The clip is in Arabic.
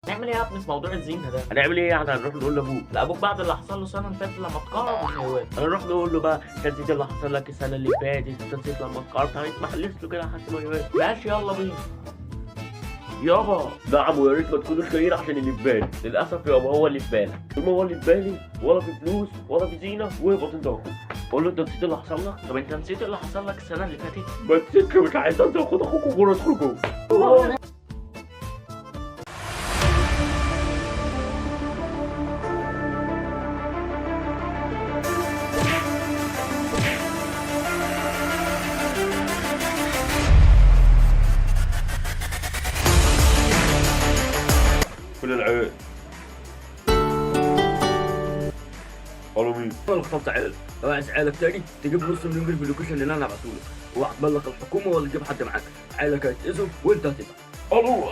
نعمل ايه يا ابني في موضوع الزينة ده؟ هنعمل ايه يعني؟ هنروح نقول لابوك؟ لأبوك بعد اللي حصل له السنة اللي فاتت لما اتقرض الحيوان. هنروح نقول له بقى انت نسيت اللي حصل لك السنه اللي فاتت، انت نسيت لما اتقرضت، هنحلف له كده لحد ما يوافق. ماشي يلا بينا. يابا نعم، ويا ريت ما تكونوش جايين عشان اللي في بالي. للاسف يابا هو اللي في بالك. طول ما هو اللي في بالي ولا في فلوس ولا في زينه، واهبط انت واخوك. قول له انت نسيت اللي حصل لك. طب انت نسيت اللي حصل لك السنة اللي فاتت؟ ما نسيتش، مش عايز انت وخد اخوك وجرى ادخل جوه. كل العيال. قالوا مين؟ انا اخترت عيال. لو عايز عيالك تاني تجيب نص مليون جنيه في اللوكيشن اللي انا هبعته لك، اوعى تبلغ الحكومه ولا تجيب حد معاك. عيالك هيتأذوا وانت هتبقى. الو